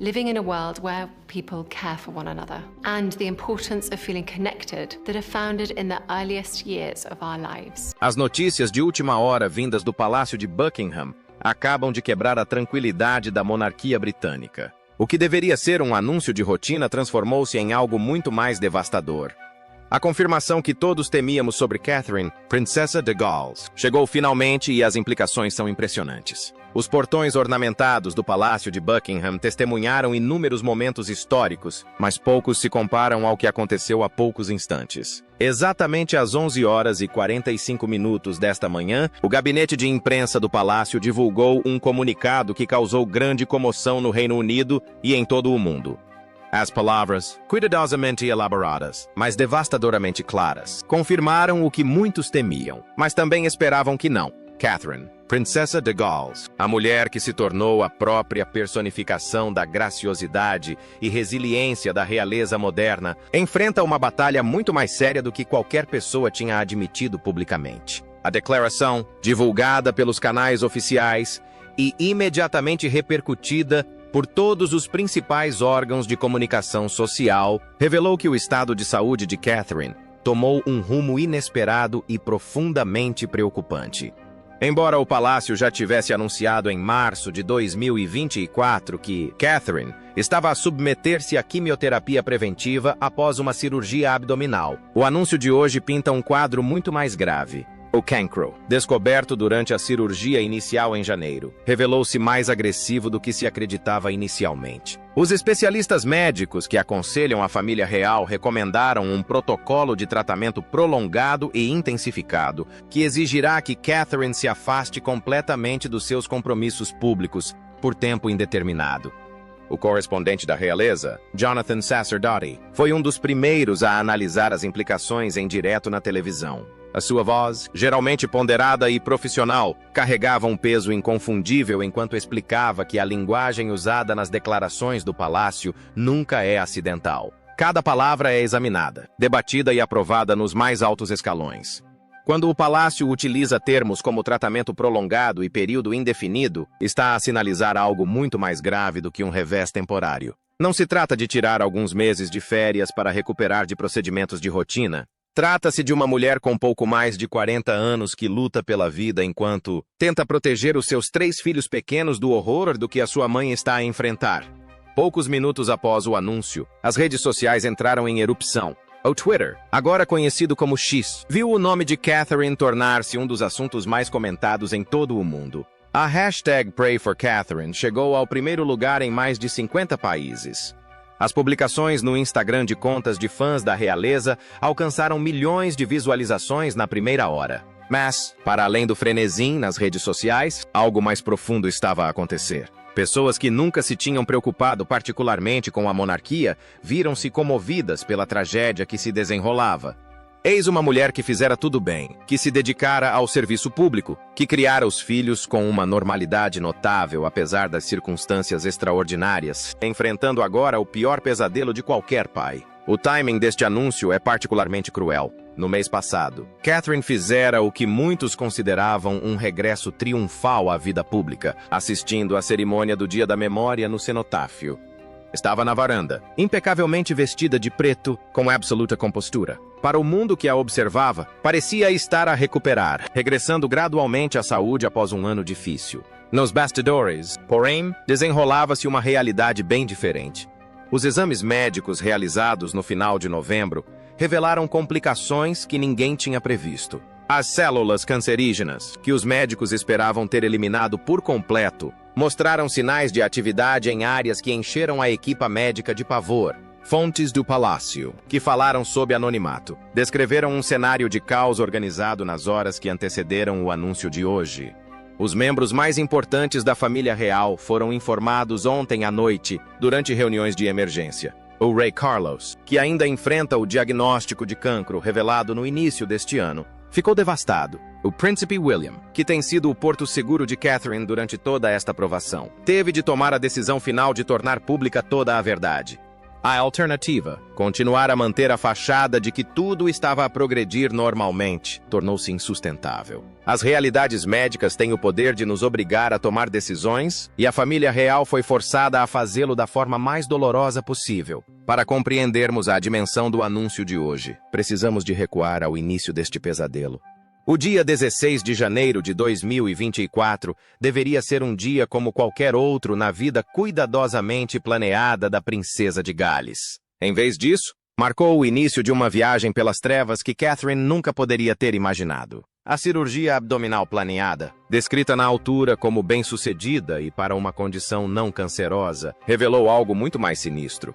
living in a world where people care for one another, and the importance of feeling connected that are founded in the earliest years of our lives. As notícias de última hora vindas do Palácio de Buckingham acabam de quebrar a tranquilidade da monarquia britânica. O que deveria ser um anúncio de rotina transformou-se em algo muito mais devastador. A confirmação que todos temíamos sobre Catherine, Princesa de Gales, chegou finalmente e as implicações são impressionantes. Os portões ornamentados do Palácio de Buckingham testemunharam inúmeros momentos históricos, mas poucos se comparam ao que aconteceu há poucos instantes. Exatamente às 11h45 desta manhã, o gabinete de imprensa do Palácio divulgou um comunicado que causou grande comoção no Reino Unido e em todo o mundo. As palavras, cuidadosamente elaboradas, mas devastadoramente claras, confirmaram o que muitos temiam, mas também esperavam que não. Catherine, Princesa de Gales, a mulher que se tornou a própria personificação da graciosidade e resiliência da realeza moderna, enfrenta uma batalha muito mais séria do que qualquer pessoa tinha admitido publicamente. A declaração, divulgada pelos canais oficiais e imediatamente repercutida por todos os principais órgãos de comunicação social, revelou que o estado de saúde de Catherine tomou um rumo inesperado e profundamente preocupante. Embora o palácio já tivesse anunciado em março de 2024 que Catherine estava a submeter-se à quimioterapia preventiva após uma cirurgia abdominal, o anúncio de hoje pinta um quadro muito mais grave. O cancro, descoberto durante a cirurgia inicial em janeiro, revelou-se mais agressivo do que se acreditava inicialmente. Os especialistas médicos que aconselham a família real recomendaram um protocolo de tratamento prolongado e intensificado, que exigirá que Catherine se afaste completamente dos seus compromissos públicos por tempo indeterminado. O correspondente da realeza, Jonathan Sacerdote, foi um dos primeiros a analisar as implicações em direto na televisão. A sua voz, geralmente ponderada e profissional, carregava um peso inconfundível enquanto explicava que a linguagem usada nas declarações do palácio nunca é acidental. Cada palavra é examinada, debatida e aprovada nos mais altos escalões. Quando o palácio utiliza termos como tratamento prolongado e período indefinido, está a sinalizar algo muito mais grave do que um revés temporário. Não se trata de tirar alguns meses de férias para recuperar de procedimentos de rotina. Trata-se de uma mulher com pouco mais de 40 anos que luta pela vida enquanto tenta proteger os seus 3 filhos pequenos do horror do que a sua mãe está a enfrentar. Poucos minutos após o anúncio, as redes sociais entraram em erupção. O Twitter, agora conhecido como X, viu o nome de Catherine tornar-se um dos assuntos mais comentados em todo o mundo. A hashtag #PrayForCatherine chegou ao primeiro lugar em mais de 50 países. As publicações no Instagram de contas de fãs da realeza alcançaram milhões de visualizações na primeira hora. Mas, para além do frenesim nas redes sociais, algo mais profundo estava a acontecer. Pessoas que nunca se tinham preocupado particularmente com a monarquia viram-se comovidas pela tragédia que se desenrolava. Eis uma mulher que fizera tudo bem, que se dedicara ao serviço público, que criara os filhos com uma normalidade notável apesar das circunstâncias extraordinárias, enfrentando agora o pior pesadelo de qualquer pai. O timing deste anúncio é particularmente cruel. No mês passado, Catherine fizera o que muitos consideravam um regresso triunfal à vida pública, assistindo à cerimônia do Dia da Memória no cenotáfio. Estava na varanda, impecavelmente vestida de preto, com absoluta compostura. Para o mundo que a observava, parecia estar a recuperar, regressando gradualmente à saúde após um ano difícil. Nos bastidores, porém, desenrolava-se uma realidade bem diferente. Os exames médicos realizados no final de novembro revelaram complicações que ninguém tinha previsto. As células cancerígenas, que os médicos esperavam ter eliminado por completo, mostraram sinais de atividade em áreas que encheram a equipa médica de pavor. Fontes do palácio, que falaram sob anonimato, descreveram um cenário de caos organizado nas horas que antecederam o anúncio de hoje. Os membros mais importantes da família real foram informados ontem à noite, durante reuniões de emergência. O rei Carlos, que ainda enfrenta o diagnóstico de cancro revelado no início deste ano, ficou devastado. O príncipe William, que tem sido o porto seguro de Catherine durante toda esta provação, teve de tomar a decisão final de tornar pública toda a verdade. A alternativa, continuar a manter a fachada de que tudo estava a progredir normalmente, tornou-se insustentável. As realidades médicas têm o poder de nos obrigar a tomar decisões, e a família real foi forçada a fazê-lo da forma mais dolorosa possível. Para compreendermos a dimensão do anúncio de hoje, precisamos de recuar ao início deste pesadelo. O dia 16 de janeiro de 2024 deveria ser um dia como qualquer outro na vida cuidadosamente planeada da princesa de Gales. Em vez disso, marcou o início de uma viagem pelas trevas que Catherine nunca poderia ter imaginado. A cirurgia abdominal planeada, descrita na altura como bem-sucedida e para uma condição não cancerosa, revelou algo muito mais sinistro.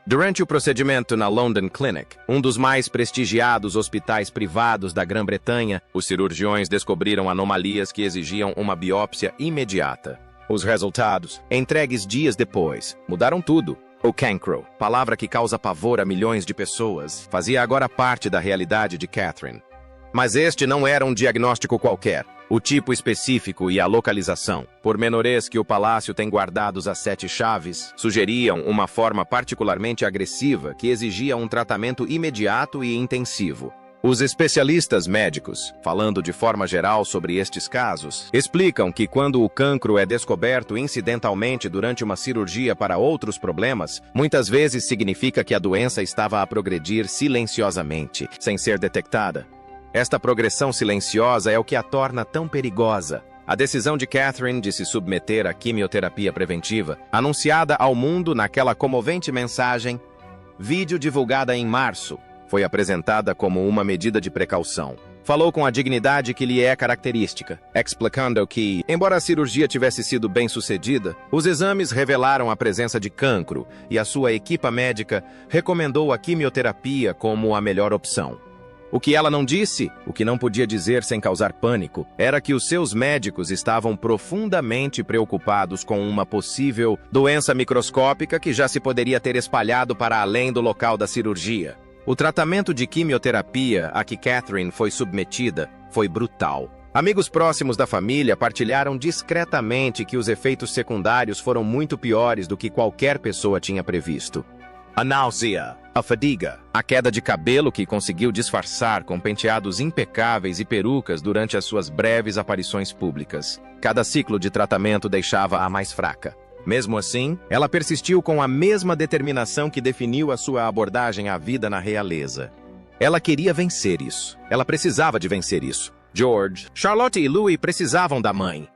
Durante o procedimento na London Clinic, um dos mais prestigiados hospitais privados da Grã-Bretanha, os cirurgiões descobriram anomalias que exigiam uma biópsia imediata. Os resultados, entregues dias depois, mudaram tudo. O cancro, palavra que causa pavor a milhões de pessoas, fazia agora parte da realidade de Catherine. Mas este não era um diagnóstico qualquer. O tipo específico e a localização, pormenores que o palácio tem guardados a 7 chaves, sugeriam uma forma particularmente agressiva que exigia um tratamento imediato e intensivo. Os especialistas médicos, falando de forma geral sobre estes casos, explicam que quando o cancro é descoberto incidentalmente durante uma cirurgia para outros problemas, muitas vezes significa que a doença estava a progredir silenciosamente, sem ser detectada. Esta progressão silenciosa é o que a torna tão perigosa. A decisão de Catherine de se submeter à quimioterapia preventiva, anunciada ao mundo naquela comovente mensagem, vídeo divulgada em março, foi apresentada como uma medida de precaução. Falou com a dignidade que lhe é característica, explicando que, embora a cirurgia tivesse sido bem-sucedida, os exames revelaram a presença de cancro e a sua equipa médica recomendou a quimioterapia como a melhor opção. O que ela não disse, o que não podia dizer sem causar pânico, era que os seus médicos estavam profundamente preocupados com uma possível doença microscópica que já se poderia ter espalhado para além do local da cirurgia. O tratamento de quimioterapia a que Catherine foi submetida foi brutal. Amigos próximos da família partilharam discretamente que os efeitos secundários foram muito piores do que qualquer pessoa tinha previsto. A náusea, a fadiga, a queda de cabelo que conseguiu disfarçar com penteados impecáveis e perucas durante as suas breves aparições públicas. Cada ciclo de tratamento deixava-a mais fraca. Mesmo assim, ela persistiu com a mesma determinação que definiu a sua abordagem à vida na realeza. Ela queria vencer isso. Ela precisava de vencer isso. George, Charlotte e Louis precisavam da mãe.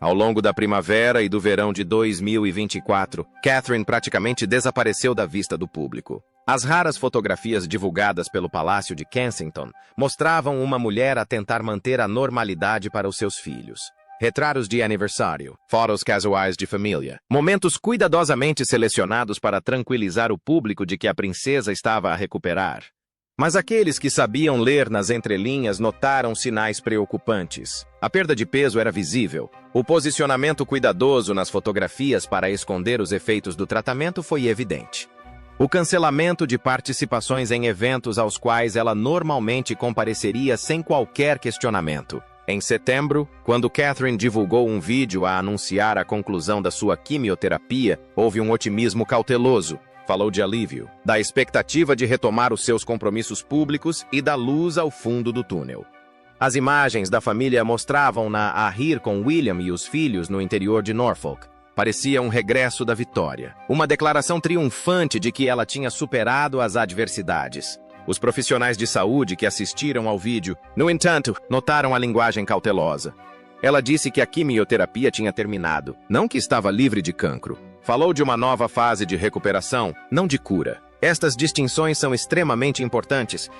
Ao longo da primavera e do verão de 2024, Catherine praticamente desapareceu da vista do público. As raras fotografias divulgadas pelo Palácio de Kensington mostravam uma mulher a tentar manter a normalidade para os seus filhos. Retratos de aniversário, fotos casuais de família, momentos cuidadosamente selecionados para tranquilizar o público de que a princesa estava a recuperar. Mas aqueles que sabiam ler nas entrelinhas notaram sinais preocupantes. A perda de peso era visível. O posicionamento cuidadoso nas fotografias para esconder os efeitos do tratamento foi evidente. O cancelamento de participações em eventos aos quais ela normalmente compareceria sem qualquer questionamento. Em setembro, quando Catherine divulgou um vídeo a anunciar a conclusão da sua quimioterapia, houve um otimismo cauteloso. Falou de alívio, da expectativa de retomar os seus compromissos públicos e da luz ao fundo do túnel. As imagens da família mostravam-na a rir com William e os filhos no interior de Norfolk. Parecia um regresso da vitória, uma declaração triunfante de que ela tinha superado as adversidades. Os profissionais de saúde que assistiram ao vídeo, no entanto, notaram a linguagem cautelosa. Ela disse que a quimioterapia tinha terminado, não que estava livre de cancro. Falou de uma nova fase de recuperação, não de cura. Estas distinções são extremamente importantes.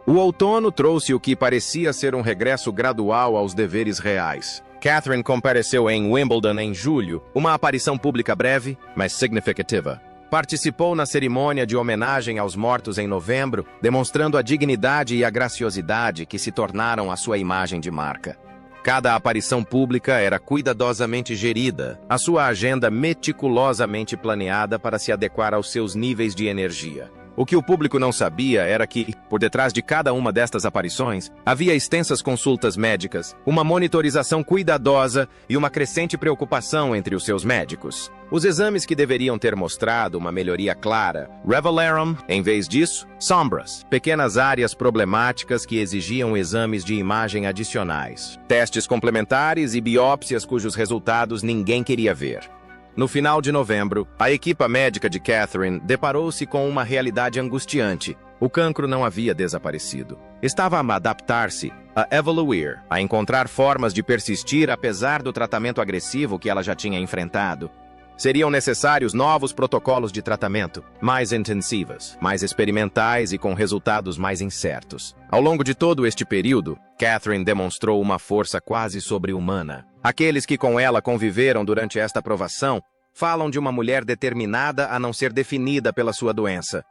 O outono trouxe o que parecia ser um regresso gradual aos deveres reais. Catherine compareceu em Wimbledon em julho, uma aparição pública breve, mas significativa. Participou na cerimônia de homenagem aos mortos em novembro, demonstrando a dignidade e a graciosidade que se tornaram a sua imagem de marca. Cada aparição pública era cuidadosamente gerida, a sua agenda meticulosamente planeada para se adequar aos seus níveis de energia. O que o público não sabia era que, por detrás de cada uma destas aparições, havia extensas consultas médicas, uma monitorização cuidadosa e uma crescente preocupação entre os seus médicos. Os exames que deveriam ter mostrado uma melhoria clara revelaram, em vez disso, sombras, pequenas áreas problemáticas que exigiam exames de imagem adicionais, testes complementares e biópsias cujos resultados ninguém queria ver. No final de novembro, a equipa médica de Catherine deparou-se com uma realidade angustiante. O cancro não havia desaparecido. Estava a adaptar-se, a evoluir, a encontrar formas de persistir apesar do tratamento agressivo que ela já tinha enfrentado. Seriam necessários novos protocolos de tratamento, mais intensivos, mais experimentais e com resultados mais incertos. Ao longo de todo este período, Catherine demonstrou uma força quase sobre-humana. Aqueles que com ela conviveram durante esta provação falam de uma mulher determinada a não ser definida pela sua doença.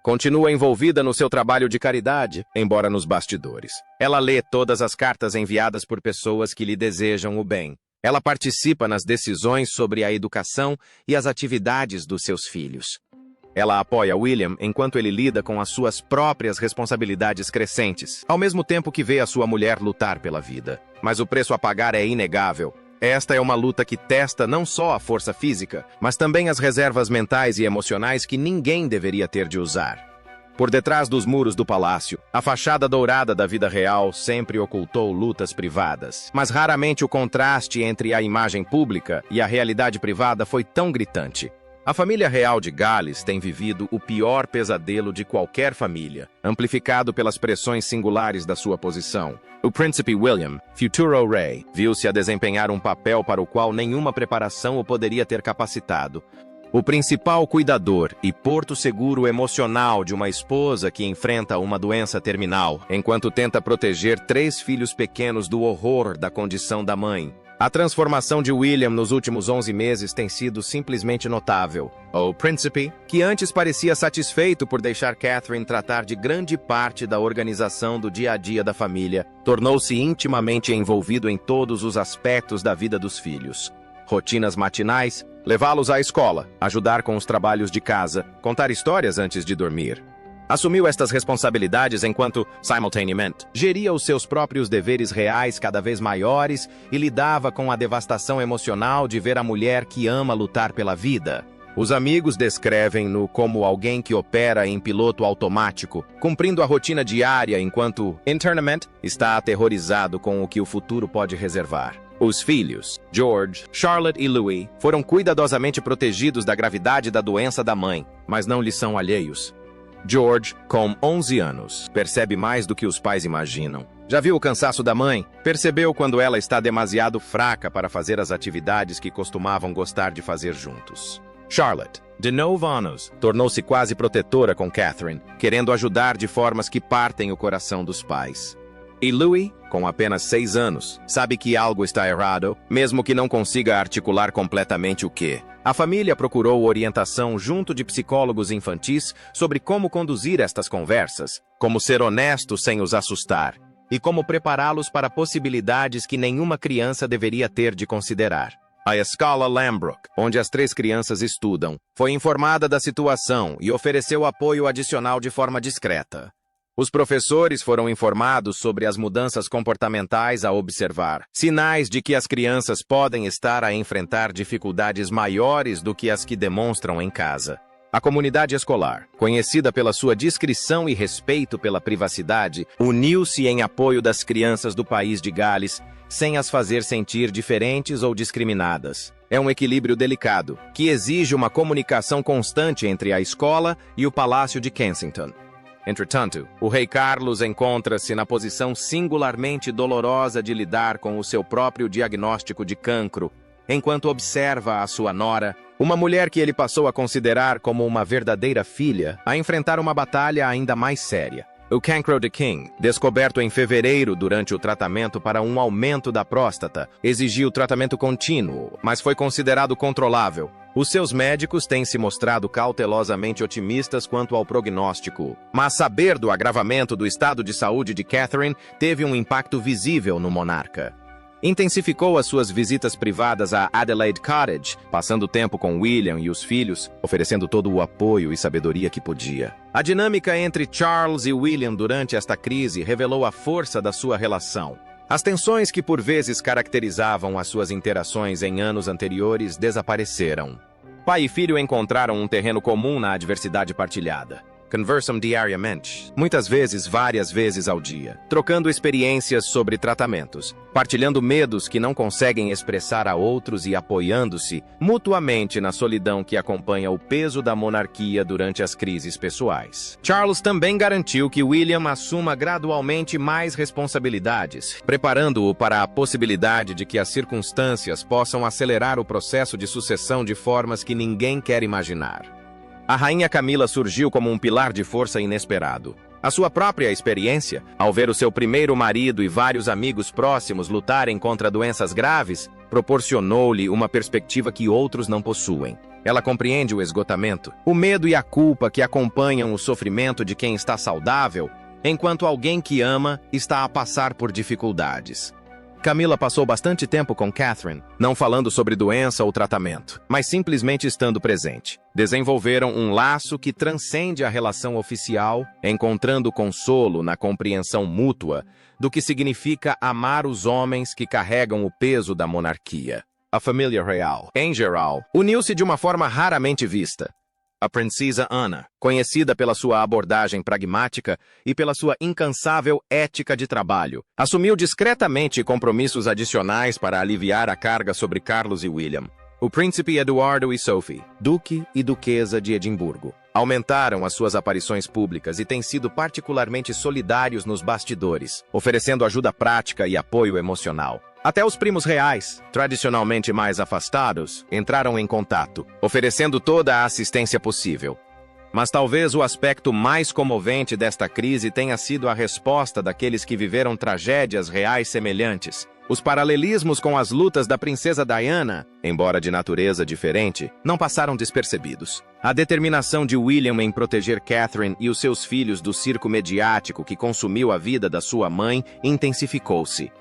Continua envolvida no seu trabalho de caridade, embora nos bastidores. Ela lê todas as cartas enviadas por pessoas que lhe desejam o bem. Ela participa nas decisões sobre a educação e as atividades dos seus filhos. Ela apoia William enquanto ele lida com as suas próprias responsabilidades crescentes, ao mesmo tempo que vê a sua mulher lutar pela vida. Mas o preço a pagar é inegável. Esta é uma luta que testa não só a força física, mas também as reservas mentais e emocionais que ninguém deveria ter de usar. Por detrás dos muros do palácio, a fachada dourada da vida real sempre ocultou lutas privadas. Mas raramente o contraste entre a imagem pública e a realidade privada foi tão gritante. A família real de Gales tem vivido o pior pesadelo de qualquer família, amplificado pelas pressões singulares da sua posição. O príncipe William, futuro rei, viu-se a desempenhar um papel para o qual nenhuma preparação o poderia ter capacitado. O principal cuidador e porto seguro emocional de uma esposa que enfrenta uma doença terminal, enquanto tenta proteger 3 filhos pequenos do horror da condição da mãe. A transformação de William nos últimos 11 meses tem sido simplesmente notável. O príncipe, que antes parecia satisfeito por deixar Catherine tratar de grande parte da organização do dia a dia da família, tornou-se intimamente envolvido em todos os aspectos da vida dos filhos. Rotinas matinais, levá-los à escola, ajudar com os trabalhos de casa, contar histórias antes de dormir. Assumiu estas responsabilidades enquanto, simultaneamente, geria os seus próprios deveres reais cada vez maiores e lidava com a devastação emocional de ver a mulher que ama lutar pela vida. Os amigos descrevem-no como alguém que opera em piloto automático, cumprindo a rotina diária enquanto, internamente, está aterrorizado com o que o futuro pode reservar. Os filhos, George, Charlotte e Louis, foram cuidadosamente protegidos da gravidade da doença da mãe, mas não lhes são alheios. George, com 11 anos, percebe mais do que os pais imaginam. Já viu o cansaço da mãe? Percebeu quando ela está demasiado fraca para fazer as atividades que costumavam gostar de fazer juntos. Charlotte, de 9 anos, tornou-se quase protetora com Catherine, querendo ajudar de formas que partem o coração dos pais. E Louis, com apenas 6 anos, sabe que algo está errado, mesmo que não consiga articular completamente o que. A família procurou orientação junto de psicólogos infantis sobre como conduzir estas conversas, como ser honesto sem os assustar, e como prepará-los para possibilidades que nenhuma criança deveria ter de considerar. A escola Lambrook, onde as 3 crianças estudam, foi informada da situação e ofereceu apoio adicional de forma discreta. Os professores foram informados sobre as mudanças comportamentais a observar, sinais de que as crianças podem estar a enfrentar dificuldades maiores do que as que demonstram em casa. A comunidade escolar, conhecida pela sua discrição e respeito pela privacidade, uniu-se em apoio das crianças do país de Gales, sem as fazer sentir diferentes ou discriminadas. É um equilíbrio delicado, que exige uma comunicação constante entre a escola e o Palácio de Kensington. Entretanto, o rei Carlos encontra-se na posição singularmente dolorosa de lidar com o seu próprio diagnóstico de cancro, enquanto observa a sua nora, uma mulher que ele passou a considerar como uma verdadeira filha, a enfrentar uma batalha ainda mais séria. O cancro de King, descoberto em fevereiro durante o tratamento para um aumento da próstata, exigiu tratamento contínuo, mas foi considerado controlável. Os seus médicos têm se mostrado cautelosamente otimistas quanto ao prognóstico, mas saber do agravamento do estado de saúde de Catherine teve um impacto visível no monarca. Intensificou as suas visitas privadas a Adelaide Cottage, passando tempo com William e os filhos, oferecendo todo o apoio e sabedoria que podia. A dinâmica entre Charles e William durante esta crise revelou a força da sua relação. As tensões que por vezes caracterizavam as suas interações em anos anteriores desapareceram. Pai e filho encontraram um terreno comum na adversidade partilhada. Conversam diariamente, muitas vezes, várias vezes ao dia, trocando experiências sobre tratamentos, partilhando medos que não conseguem expressar a outros e apoiando-se mutuamente na solidão que acompanha o peso da monarquia durante as crises pessoais. Charles também garantiu que William assuma gradualmente mais responsabilidades, preparando-o para a possibilidade de que as circunstâncias possam acelerar o processo de sucessão de formas que ninguém quer imaginar. A rainha Camila surgiu como um pilar de força inesperado. A sua própria experiência, ao ver o seu primeiro marido e vários amigos próximos lutarem contra doenças graves, proporcionou-lhe uma perspectiva que outros não possuem. Ela compreende o esgotamento, o medo e a culpa que acompanham o sofrimento de quem está saudável, enquanto alguém que ama está a passar por dificuldades. Camila passou bastante tempo com Catherine, não falando sobre doença ou tratamento, mas simplesmente estando presente. Desenvolveram um laço que transcende a relação oficial, encontrando consolo na compreensão mútua do que significa amar os homens que carregam o peso da monarquia. A família real, em geral, uniu-se de uma forma raramente vista. A princesa Ana, conhecida pela sua abordagem pragmática e pela sua incansável ética de trabalho, assumiu discretamente compromissos adicionais para aliviar a carga sobre Carlos e William. O príncipe Eduardo e Sophie, duque e duquesa de Edimburgo, aumentaram as suas aparições públicas e têm sido particularmente solidários nos bastidores, oferecendo ajuda prática e apoio emocional. Até os primos reais, tradicionalmente mais afastados, entraram em contato, oferecendo toda a assistência possível. Mas talvez o aspecto mais comovente desta crise tenha sido a resposta daqueles que viveram tragédias reais semelhantes. Os paralelismos com as lutas da princesa Diana, embora de natureza diferente, não passaram despercebidos. A determinação de William em proteger Catherine e os seus filhos do circo mediático que consumiu a vida da sua mãe intensificou-se.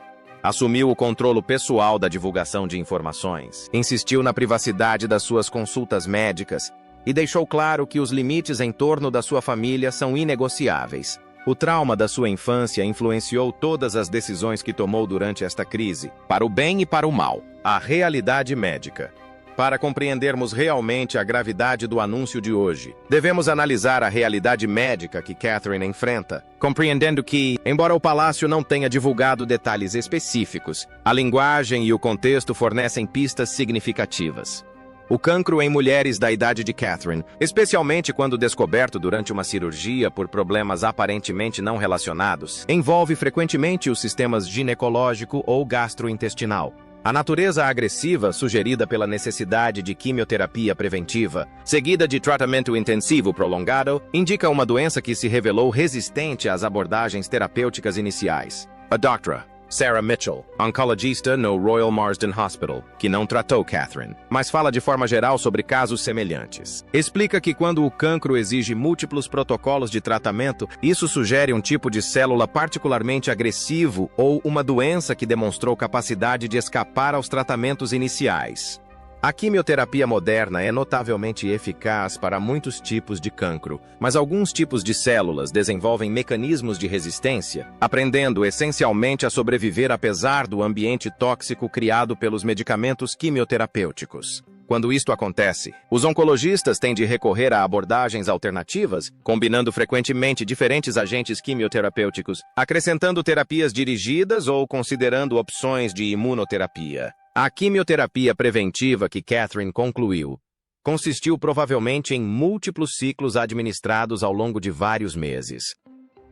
Assumiu o controle pessoal da divulgação de informações, insistiu na privacidade das suas consultas médicas e deixou claro que os limites em torno da sua família são inegociáveis. O trauma da sua infância influenciou todas as decisões que tomou durante esta crise, para o bem e para o mal. A realidade médica. Para compreendermos realmente a gravidade do anúncio de hoje, devemos analisar a realidade médica que Catherine enfrenta, compreendendo que, embora o palácio não tenha divulgado detalhes específicos, a linguagem e o contexto fornecem pistas significativas. O cancro em mulheres da idade de Catherine, especialmente quando descoberto durante uma cirurgia por problemas aparentemente não relacionados, envolve frequentemente os sistemas ginecológico ou gastrointestinal. A natureza agressiva sugerida pela necessidade de quimioterapia preventiva, seguida de tratamento intensivo prolongado, indica uma doença que se revelou resistente às abordagens terapêuticas iniciais. A Dra. Sarah Mitchell, oncologista no Royal Marsden Hospital, que não tratou Catherine, mas fala de forma geral sobre casos semelhantes. Explica que quando o cancro exige múltiplos protocolos de tratamento, isso sugere um tipo de célula particularmente agressivo ou uma doença que demonstrou capacidade de escapar aos tratamentos iniciais. A quimioterapia moderna é notavelmente eficaz para muitos tipos de cancro, mas alguns tipos de células desenvolvem mecanismos de resistência, aprendendo essencialmente a sobreviver apesar do ambiente tóxico criado pelos medicamentos quimioterapêuticos. Quando isto acontece, os oncologistas têm de recorrer a abordagens alternativas, combinando frequentemente diferentes agentes quimioterapêuticos, acrescentando terapias dirigidas ou considerando opções de imunoterapia. A quimioterapia preventiva que Catherine concluiu consistiu provavelmente em múltiplos ciclos administrados ao longo de vários meses.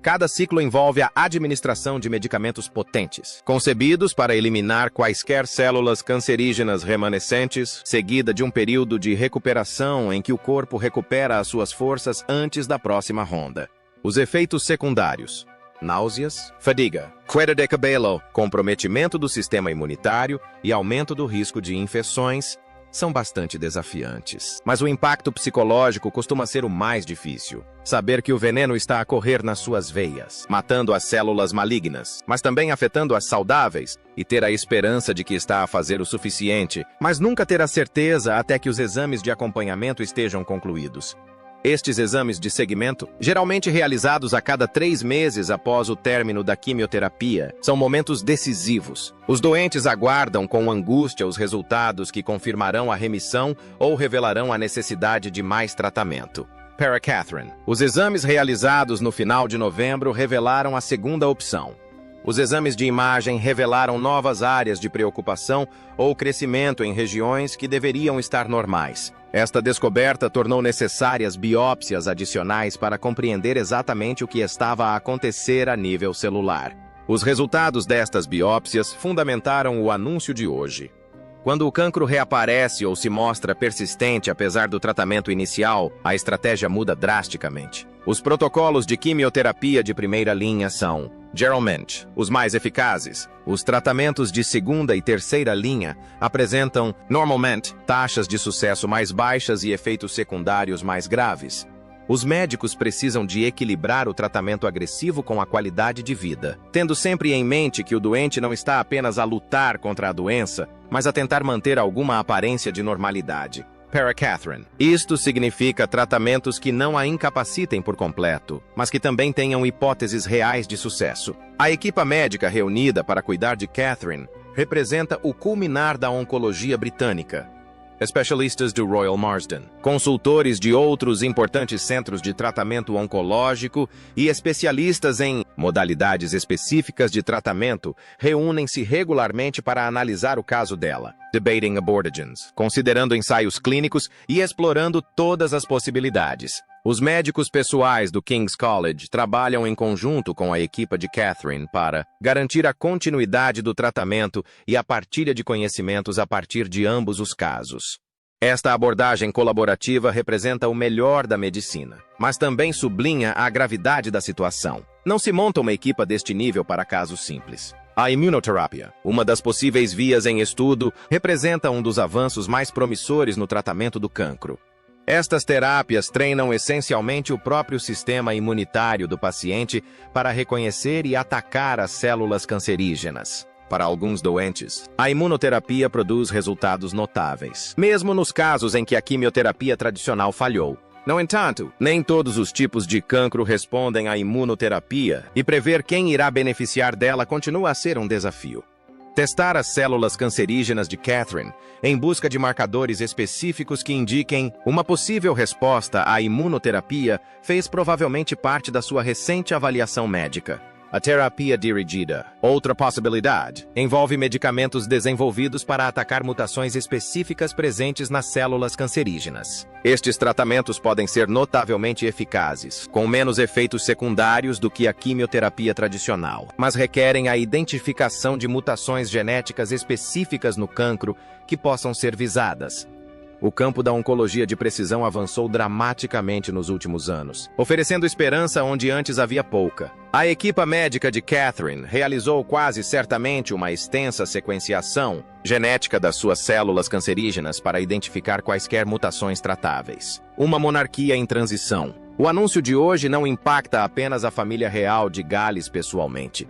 Cada ciclo envolve a administração de medicamentos potentes, concebidos para eliminar quaisquer células cancerígenas remanescentes, seguida de um período de recuperação em que o corpo recupera as suas forças antes da próxima ronda. Os efeitos secundários: náuseas, fadiga, queda de cabelo, comprometimento do sistema imunitário e aumento do risco de infecções, são bastante desafiantes. Mas o impacto psicológico costuma ser o mais difícil. Saber que o veneno está a correr nas suas veias, matando as células malignas, mas também afetando as saudáveis, e ter a esperança de que está a fazer o suficiente, mas nunca ter a certeza até que os exames de acompanhamento estejam concluídos. Estes exames de seguimento, geralmente realizados a cada 3 meses após o término da quimioterapia, são momentos decisivos. Os doentes aguardam com angústia os resultados que confirmarão a remissão ou revelarão a necessidade de mais tratamento. Para Catherine, os exames realizados no final de novembro revelaram a segunda opção. Os exames de imagem revelaram novas áreas de preocupação ou crescimento em regiões que deveriam estar normais. Esta descoberta tornou necessárias biópsias adicionais para compreender exatamente o que estava a acontecer a nível celular. Os resultados destas biópsias fundamentaram o anúncio de hoje. Quando o cancro reaparece ou se mostra persistente apesar do tratamento inicial, a estratégia muda drasticamente. Os protocolos de quimioterapia de primeira linha são, geralmente, os mais eficazes. Os tratamentos de segunda e terceira linha apresentam, normalmente, taxas de sucesso mais baixas e efeitos secundários mais graves. Os médicos precisam de equilibrar o tratamento agressivo com a qualidade de vida, tendo sempre em mente que o doente não está apenas a lutar contra a doença, mas a tentar manter alguma aparência de normalidade. Para Catherine, isto significa tratamentos que não a incapacitem por completo, mas que também tenham hipóteses reais de sucesso. A equipa médica reunida para cuidar de Catherine representa o culminar da oncologia britânica. Especialistas do Royal Marsden, consultores de outros importantes centros de tratamento oncológico e especialistas em modalidades específicas de tratamento reúnem-se regularmente para analisar o caso dela, debating abordagens, considerando ensaios clínicos e explorando todas as possibilidades. Os médicos pessoais do King's College trabalham em conjunto com a equipa de Catherine para garantir a continuidade do tratamento e a partilha de conhecimentos a partir de ambos os casos. Esta abordagem colaborativa representa o melhor da medicina, mas também sublinha a gravidade da situação. Não se monta uma equipa deste nível para casos simples. A imunoterapia, uma das possíveis vias em estudo, representa um dos avanços mais promissores no tratamento do cancro. Estas terapias treinam essencialmente o próprio sistema imunitário do paciente para reconhecer e atacar as células cancerígenas. Para alguns doentes, a imunoterapia produz resultados notáveis, mesmo nos casos em que a quimioterapia tradicional falhou. No entanto, nem todos os tipos de cancro respondem à imunoterapia, e prever quem irá beneficiar dela continua a ser um desafio. Testar as células cancerígenas de Catherine em busca de marcadores específicos que indiquem uma possível resposta à imunoterapia fez provavelmente parte da sua recente avaliação médica. A terapia dirigida, outra possibilidade, envolve medicamentos desenvolvidos para atacar mutações específicas presentes nas células cancerígenas. Estes tratamentos podem ser notavelmente eficazes, com menos efeitos secundários do que a quimioterapia tradicional, mas requerem a identificação de mutações genéticas específicas no cancro que possam ser visadas. O campo da oncologia de precisão avançou dramaticamente nos últimos anos, oferecendo esperança onde antes havia pouca. A equipa médica de Catherine realizou quase certamente uma extensa sequenciação genética das suas células cancerígenas para identificar quaisquer mutações tratáveis. Uma monarquia em transição. O anúncio de hoje não impacta apenas a família real de Gales pessoalmente.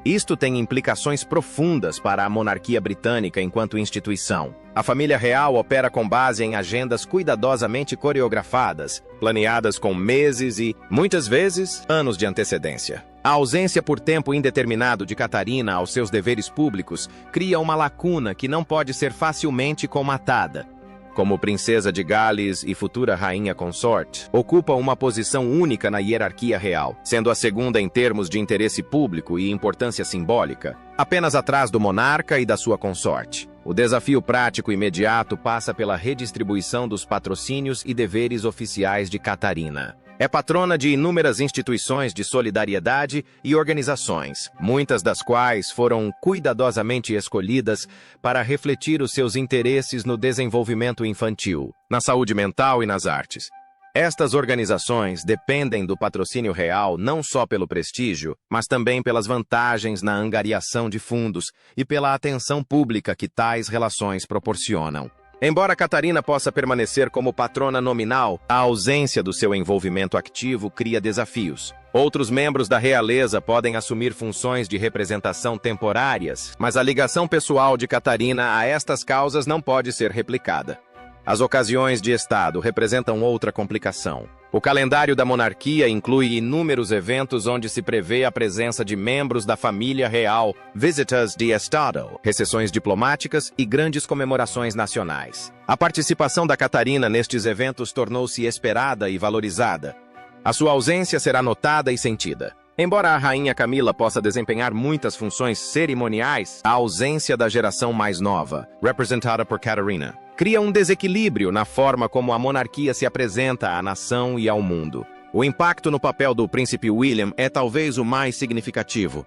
Isto tem implicações profundas para a monarquia britânica enquanto instituição. A família real opera com base em agendas cuidadosamente coreografadas, planeadas com meses e, muitas vezes, anos de antecedência. A ausência por tempo indeterminado de Catarina aos seus deveres públicos cria uma lacuna que não pode ser facilmente colmatada. Como princesa de Gales e futura rainha consorte, ocupa uma posição única na hierarquia real, sendo a segunda em termos de interesse público e importância simbólica, apenas atrás do monarca e da sua consorte. O desafio prático imediato passa pela redistribuição dos patrocínios e deveres oficiais de Catarina. É patrona de inúmeras instituições de solidariedade e organizações, muitas das quais foram cuidadosamente escolhidas para refletir os seus interesses no desenvolvimento infantil, na saúde mental e nas artes. Estas organizações dependem do patrocínio real não só pelo prestígio, mas também pelas vantagens na angariação de fundos e pela atenção pública que tais relações proporcionam. Embora Catarina possa permanecer como patrona nominal, a ausência do seu envolvimento ativo cria desafios. Outros membros da realeza podem assumir funções de representação temporárias, mas a ligação pessoal de Catarina a estas causas não pode ser replicada. As ocasiões de Estado representam outra complicação. O calendário da monarquia inclui inúmeros eventos onde se prevê a presença de membros da família real, visitas de Estado, recessões diplomáticas e grandes comemorações nacionais. A participação da Catarina nestes eventos tornou-se esperada e valorizada. A sua ausência será notada e sentida. Embora a rainha Camila possa desempenhar muitas funções cerimoniais, a ausência da geração mais nova, representada por Catarina, cria um desequilíbrio na forma como a monarquia se apresenta à nação e ao mundo. O impacto no papel do príncipe William é talvez o mais significativo.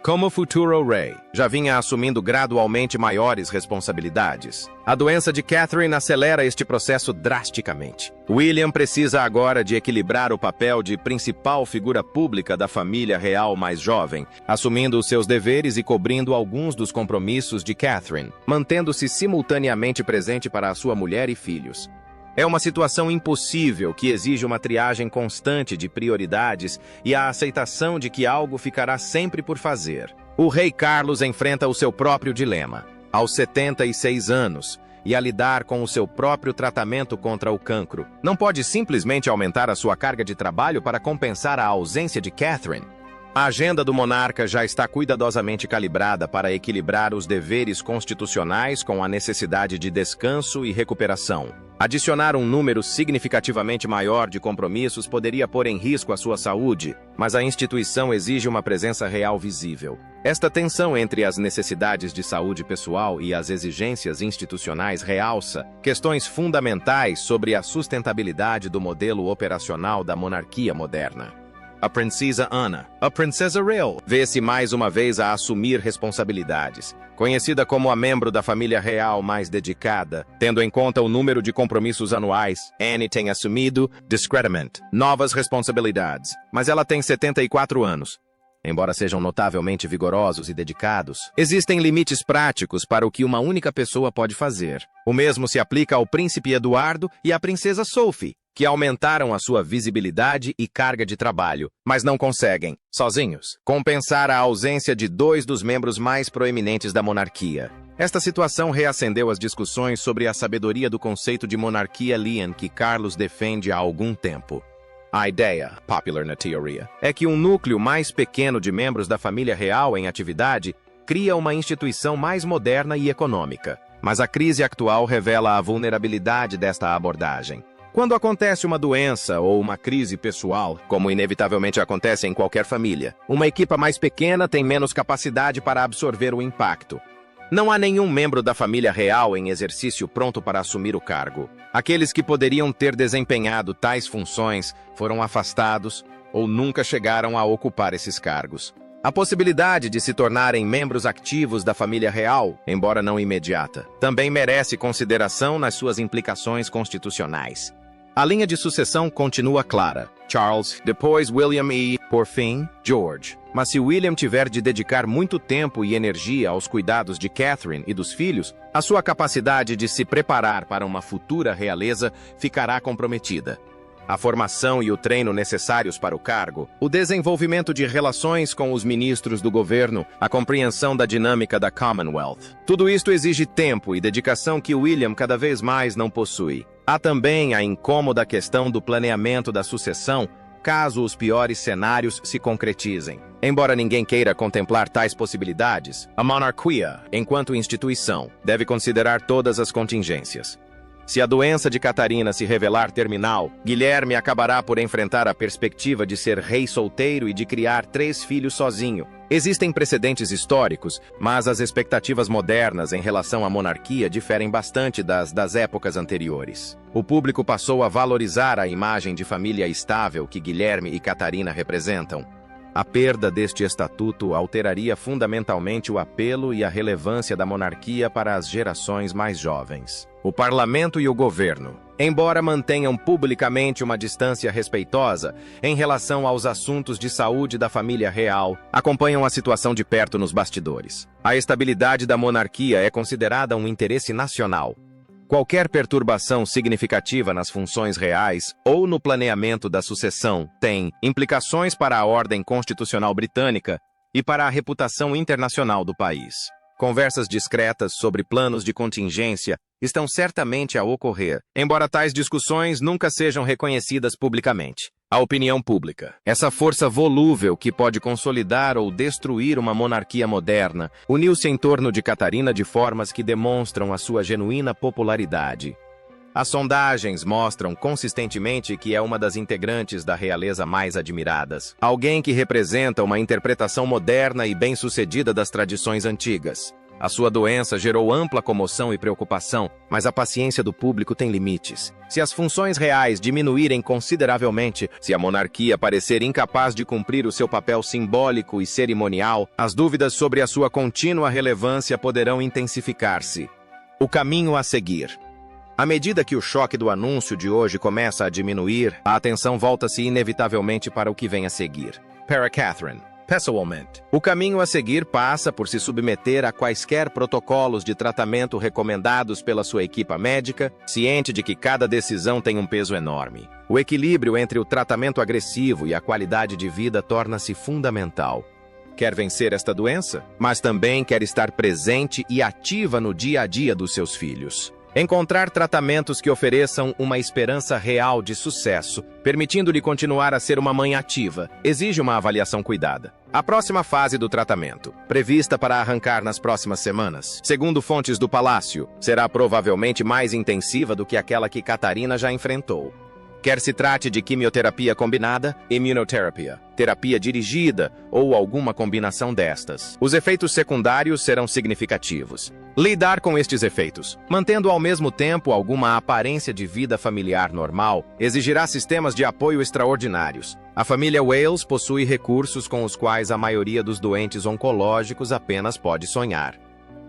Como futuro rei, já vinha assumindo gradualmente maiores responsabilidades. A doença de Catherine acelera este processo drasticamente. William precisa agora de equilibrar o papel de principal figura pública da família real mais jovem, assumindo os seus deveres e cobrindo alguns dos compromissos de Catherine, mantendo-se simultaneamente presente para a sua mulher e filhos. É uma situação impossível que exige uma triagem constante de prioridades e a aceitação de que algo ficará sempre por fazer. O rei Carlos enfrenta o seu próprio dilema, aos 76 anos, e a lidar com o seu próprio tratamento contra o cancro. Não pode simplesmente aumentar a sua carga de trabalho para compensar a ausência de Catherine. A agenda do monarca já está cuidadosamente calibrada para equilibrar os deveres constitucionais com a necessidade de descanso e recuperação. Adicionar um número significativamente maior de compromissos poderia pôr em risco a sua saúde, mas a instituição exige uma presença real visível. Esta tensão entre as necessidades de saúde pessoal e as exigências institucionais realça questões fundamentais sobre a sustentabilidade do modelo operacional da monarquia moderna. A princesa Ana, a princesa real, vê-se mais uma vez a assumir responsabilidades. Conhecida como a membro da família real mais dedicada, tendo em conta o número de compromissos anuais, Anne tem assumido, discretamente, novas responsabilidades. Mas ela tem 74 anos. Embora sejam notavelmente vigorosos e dedicados, existem limites práticos para o que uma única pessoa pode fazer. O mesmo se aplica ao príncipe Eduardo e à princesa Sophie, que aumentaram a sua visibilidade e carga de trabalho, mas não conseguem, sozinhos, compensar a ausência de dois dos membros mais proeminentes da monarquia. Esta situação reacendeu as discussões sobre a sabedoria do conceito de monarquia Lian que Carlos defende há algum tempo. A ideia, popular na teoria, é que um núcleo mais pequeno de membros da família real em atividade cria uma instituição mais moderna e econômica. Mas a crise atual revela a vulnerabilidade desta abordagem. Quando acontece uma doença ou uma crise pessoal, como inevitavelmente acontece em qualquer família, uma equipe mais pequena tem menos capacidade para absorver o impacto. Não há nenhum membro da família real em exercício pronto para assumir o cargo. Aqueles que poderiam ter desempenhado tais funções foram afastados ou nunca chegaram a ocupar esses cargos. A possibilidade de se tornarem membros ativos da família real, embora não imediata, também merece consideração nas suas implicações constitucionais. A linha de sucessão continua clara. Charles, depois William e, por fim, George. Mas se William tiver de dedicar muito tempo e energia aos cuidados de Catherine e dos filhos, a sua capacidade de se preparar para uma futura realeza ficará comprometida. A formação e o treino necessários para o cargo, o desenvolvimento de relações com os ministros do governo, a compreensão da dinâmica da Commonwealth. Tudo isto exige tempo e dedicação que William cada vez mais não possui. Há também a incômoda questão do planeamento da sucessão, caso os piores cenários se concretizem. Embora ninguém queira contemplar tais possibilidades, a monarquia, enquanto instituição, deve considerar todas as contingências. Se a doença de Catarina se revelar terminal, Guilherme acabará por enfrentar a perspectiva de ser rei solteiro e de criar 3 filhos sozinho. Existem precedentes históricos, mas as expectativas modernas em relação à monarquia diferem bastante das épocas anteriores. O público passou a valorizar a imagem de família estável que Guilherme e Catarina representam. A perda deste estatuto alteraria fundamentalmente o apelo e a relevância da monarquia para as gerações mais jovens. O parlamento e o governo, embora mantenham publicamente uma distância respeitosa em relação aos assuntos de saúde da família real, acompanham a situação de perto nos bastidores. A estabilidade da monarquia é considerada um interesse nacional. Qualquer perturbação significativa nas funções reais ou no planeamento da sucessão tem implicações para a ordem constitucional britânica e para a reputação internacional do país. Conversas discretas sobre planos de contingência estão certamente a ocorrer, embora tais discussões nunca sejam reconhecidas publicamente. A opinião pública, essa força volúvel que pode consolidar ou destruir uma monarquia moderna, uniu-se em torno de Catarina de formas que demonstram a sua genuína popularidade. As sondagens mostram consistentemente que é uma das integrantes da realeza mais admiradas. Alguém que representa uma interpretação moderna e bem-sucedida das tradições antigas. A sua doença gerou ampla comoção e preocupação, mas a paciência do público tem limites. Se as funções reais diminuírem consideravelmente, se a monarquia parecer incapaz de cumprir o seu papel simbólico e cerimonial, as dúvidas sobre a sua contínua relevância poderão intensificar-se. O caminho a seguir. À medida que o choque do anúncio de hoje começa a diminuir, a atenção volta-se inevitavelmente para o que vem a seguir. Para Catherine, pessoalmente, o caminho a seguir passa por se submeter a quaisquer protocolos de tratamento recomendados pela sua equipa médica, ciente de que cada decisão tem um peso enorme. O equilíbrio entre o tratamento agressivo e a qualidade de vida torna-se fundamental. Quer vencer esta doença, mas também quer estar presente e ativa no dia a dia dos seus filhos. Encontrar tratamentos que ofereçam uma esperança real de sucesso, permitindo-lhe continuar a ser uma mãe ativa, exige uma avaliação cuidada. A próxima fase do tratamento, prevista para arrancar nas próximas semanas, segundo fontes do palácio, será provavelmente mais intensiva do que aquela que Catarina já enfrentou. Quer se trate de quimioterapia combinada, immunoterapia, terapia dirigida ou alguma combinação destas. Os efeitos secundários serão significativos. Lidar com estes efeitos, mantendo ao mesmo tempo alguma aparência de vida familiar normal, exigirá sistemas de apoio extraordinários. A família Wales possui recursos com os quais a maioria dos doentes oncológicos apenas pode sonhar.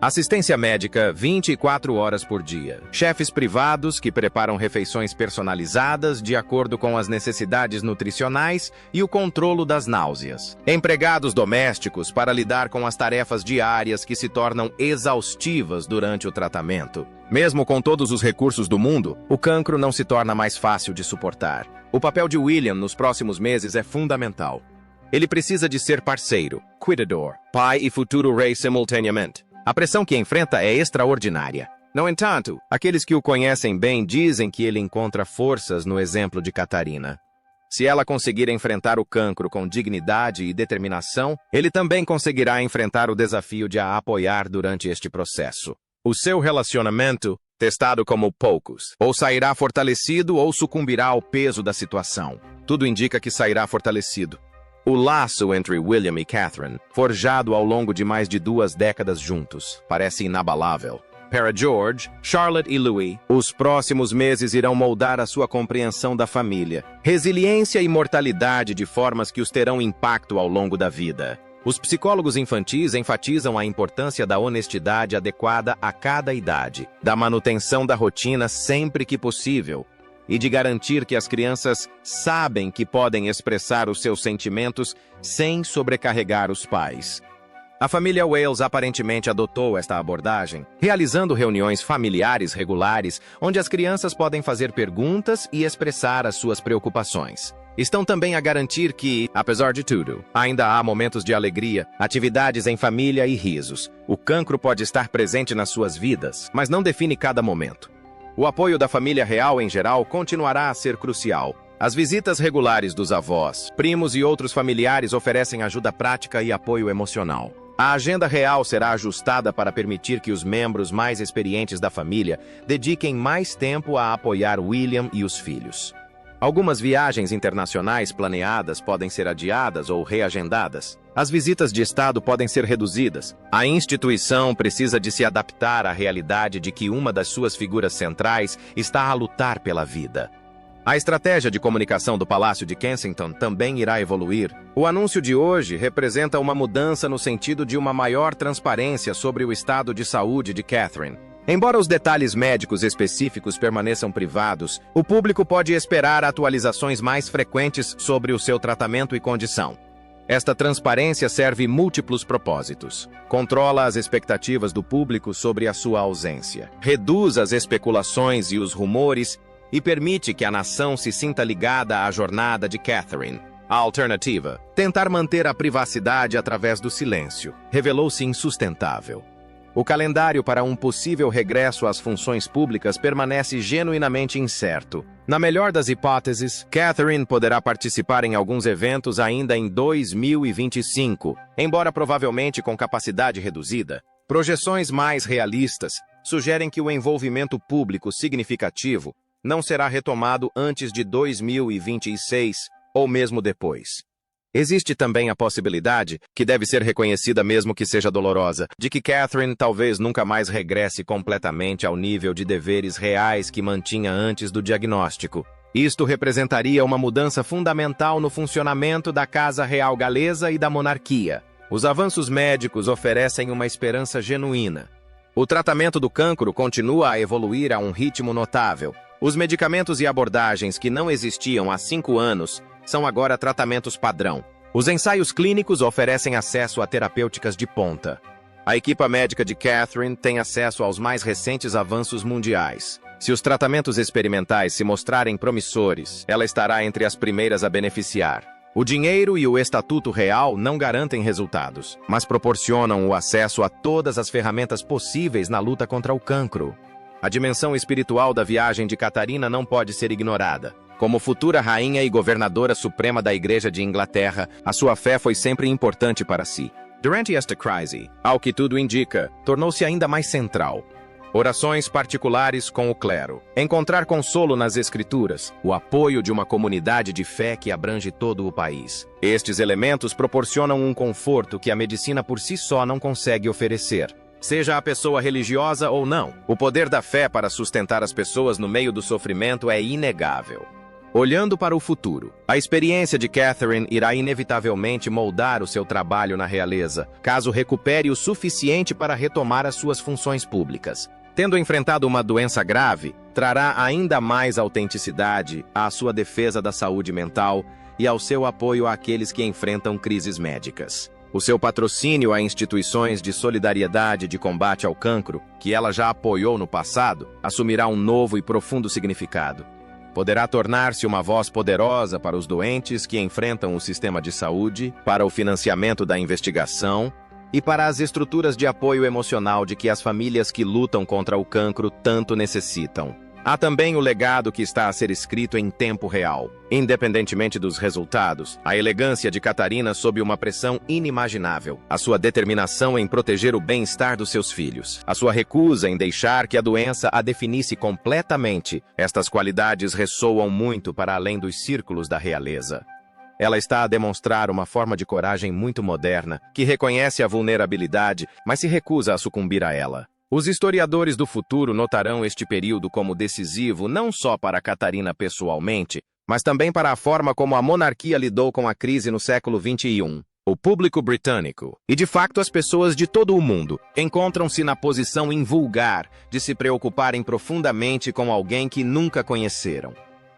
Assistência médica 24 horas por dia. Chefes privados que preparam refeições personalizadas de acordo com as necessidades nutricionais e o controlo das náuseas. Empregados domésticos para lidar com as tarefas diárias que se tornam exaustivas durante o tratamento. Mesmo com todos os recursos do mundo, o cancro não se torna mais fácil de suportar. O papel de William nos próximos meses é fundamental. Ele precisa de ser parceiro, cuidador, pai e futuro rei simultaneamente. A pressão que enfrenta é extraordinária. No entanto, aqueles que o conhecem bem dizem que ele encontra forças no exemplo de Catarina. Se ela conseguir enfrentar o cancro com dignidade e determinação, ele também conseguirá enfrentar o desafio de a apoiar durante este processo. O seu relacionamento, testado como poucos, ou sairá fortalecido ou sucumbirá ao peso da situação. Tudo indica que sairá fortalecido. O laço entre William e Catherine, forjado ao longo de mais de 2 décadas juntos, parece inabalável. Para George, Charlotte e Louis, os próximos meses irão moldar a sua compreensão da família, resiliência e mortalidade de formas que os terão impacto ao longo da vida. Os psicólogos infantis enfatizam a importância da honestidade adequada a cada idade, da manutenção da rotina sempre que possível, e de garantir que as crianças sabem que podem expressar os seus sentimentos sem sobrecarregar os pais. A família Wales aparentemente adotou esta abordagem, realizando reuniões familiares regulares, onde as crianças podem fazer perguntas e expressar as suas preocupações. Estão também a garantir que, apesar de tudo, ainda há momentos de alegria, atividades em família e risos. O cancro pode estar presente nas suas vidas, mas não define cada momento. O apoio da família real em geral continuará a ser crucial. As visitas regulares dos avós, primos e outros familiares oferecem ajuda prática e apoio emocional. A agenda real será ajustada para permitir que os membros mais experientes da família dediquem mais tempo a apoiar William e os filhos. Algumas viagens internacionais planeadas podem ser adiadas ou reagendadas. As visitas de Estado podem ser reduzidas. A instituição precisa de se adaptar à realidade de que uma das suas figuras centrais está a lutar pela vida. A estratégia de comunicação do Palácio de Kensington também irá evoluir. O anúncio de hoje representa uma mudança no sentido de uma maior transparência sobre o estado de saúde de Catherine. Embora os detalhes médicos específicos permaneçam privados, o público pode esperar atualizações mais frequentes sobre o seu tratamento e condição. Esta transparência serve múltiplos propósitos. Controla as expectativas do público sobre a sua ausência, reduz as especulações e os rumores e permite que a nação se sinta ligada à jornada de Catherine. A alternativa, tentar manter a privacidade através do silêncio, revelou-se insustentável. O calendário para um possível regresso às funções públicas permanece genuinamente incerto. Na melhor das hipóteses, Catherine poderá participar em alguns eventos ainda em 2025, embora provavelmente com capacidade reduzida. Projeções mais realistas sugerem que o envolvimento público significativo não será retomado antes de 2026 ou mesmo depois. Existe também a possibilidade, que deve ser reconhecida mesmo que seja dolorosa, de que Catherine talvez nunca mais regresse completamente ao nível de deveres reais que mantinha antes do diagnóstico. Isto representaria uma mudança fundamental no funcionamento da Casa Real Galesa e da monarquia. Os avanços médicos oferecem uma esperança genuína. O tratamento do cancro continua a evoluir a um ritmo notável. Os medicamentos e abordagens que não existiam há 5 anos são agora tratamentos padrão. Os ensaios clínicos oferecem acesso a terapêuticas de ponta. A equipa médica de Catherine tem acesso aos mais recentes avanços mundiais. Se os tratamentos experimentais se mostrarem promissores, ela estará entre as primeiras a beneficiar. O dinheiro e o estatuto real não garantem resultados, mas proporcionam o acesso a todas as ferramentas possíveis na luta contra o cancro. A dimensão espiritual da viagem de Catarina não pode ser ignorada. Como futura rainha e governadora suprema da Igreja de Inglaterra, a sua fé foi sempre importante para si. Durante esta crise, ao que tudo indica, tornou-se ainda mais central. Orações particulares com o clero, encontrar consolo nas escrituras, o apoio de uma comunidade de fé que abrange todo o país. Estes elementos proporcionam um conforto que a medicina por si só não consegue oferecer. Seja a pessoa religiosa ou não, o poder da fé para sustentar as pessoas no meio do sofrimento é inegável. Olhando para o futuro, a experiência de Catherine irá inevitavelmente moldar o seu trabalho na realeza, caso recupere o suficiente para retomar as suas funções públicas. Tendo enfrentado uma doença grave, trará ainda mais autenticidade à sua defesa da saúde mental e ao seu apoio àqueles que enfrentam crises médicas. O seu patrocínio a instituições de solidariedade de combate ao cancro, que ela já apoiou no passado, assumirá um novo e profundo significado. Poderá tornar-se uma voz poderosa para os doentes que enfrentam o sistema de saúde, para o financiamento da investigação e para as estruturas de apoio emocional de que as famílias que lutam contra o cancro tanto necessitam. Há também o legado que está a ser escrito em tempo real. Independentemente dos resultados, a elegância de Catarina sob uma pressão inimaginável, a sua determinação em proteger o bem-estar dos seus filhos, a sua recusa em deixar que a doença a definisse completamente, estas qualidades ressoam muito para além dos círculos da realeza. Ela está a demonstrar uma forma de coragem muito moderna, que reconhece a vulnerabilidade, mas se recusa a sucumbir a ela. Os historiadores do futuro notarão este período como decisivo não só para Catarina pessoalmente, mas também para a forma como a monarquia lidou com a crise no século XXI. O público britânico, e de facto as pessoas de todo o mundo, encontram-se na posição invulgar de se preocuparem profundamente com alguém que nunca conheceram.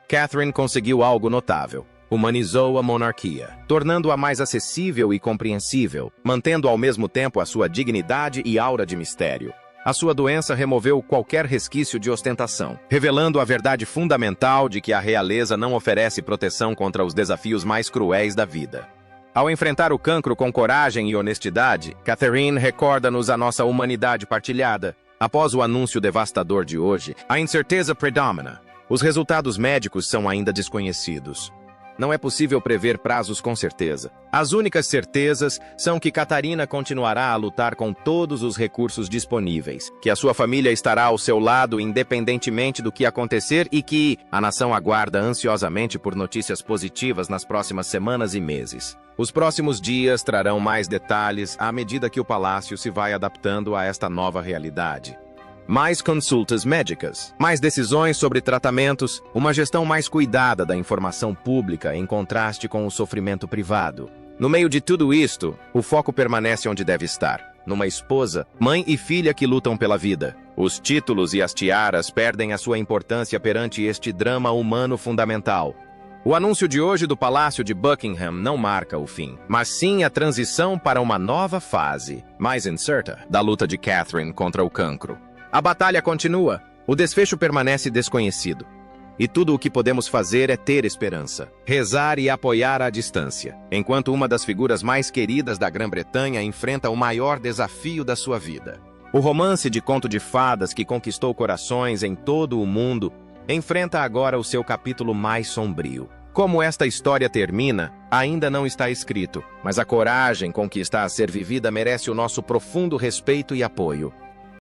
Catherine conseguiu algo notável. Humanizou a monarquia, tornando-a mais acessível e compreensível, mantendo ao mesmo tempo a sua dignidade e aura de mistério. A sua doença removeu qualquer resquício de ostentação, revelando a verdade fundamental de que a realeza não oferece proteção contra os desafios mais cruéis da vida. Ao enfrentar o cancro com coragem e honestidade, Catherine recorda-nos a nossa humanidade partilhada. Após o anúncio devastador de hoje, a incerteza predomina. Os resultados médicos são ainda desconhecidos. Não é possível prever prazos com certeza. As únicas certezas são que Catarina continuará a lutar com todos os recursos disponíveis, que a sua família estará ao seu lado independentemente do que acontecer e que a nação aguarda ansiosamente por notícias positivas nas próximas semanas e meses. Os próximos dias trarão mais detalhes à medida que o palácio se vai adaptando a esta nova realidade. Mais consultas médicas, mais decisões sobre tratamentos, uma gestão mais cuidada da informação pública em contraste com o sofrimento privado. No meio de tudo isto, o foco permanece onde deve estar, numa esposa, mãe e filha que lutam pela vida. Os títulos e as tiaras perdem a sua importância perante este drama humano fundamental. O anúncio de hoje do Palácio de Buckingham não marca o fim, mas sim a transição para uma nova fase, mais incerta, da luta de Catherine contra o cancro. A batalha continua, o desfecho permanece desconhecido. E tudo o que podemos fazer é ter esperança, rezar e apoiar à distância, enquanto uma das figuras mais queridas da Grã-Bretanha enfrenta o maior desafio da sua vida. O romance de conto de fadas que conquistou corações em todo o mundo enfrenta agora o seu capítulo mais sombrio. Como esta história termina, ainda não está escrito, mas a coragem com que está a ser vivida merece o nosso profundo respeito e apoio.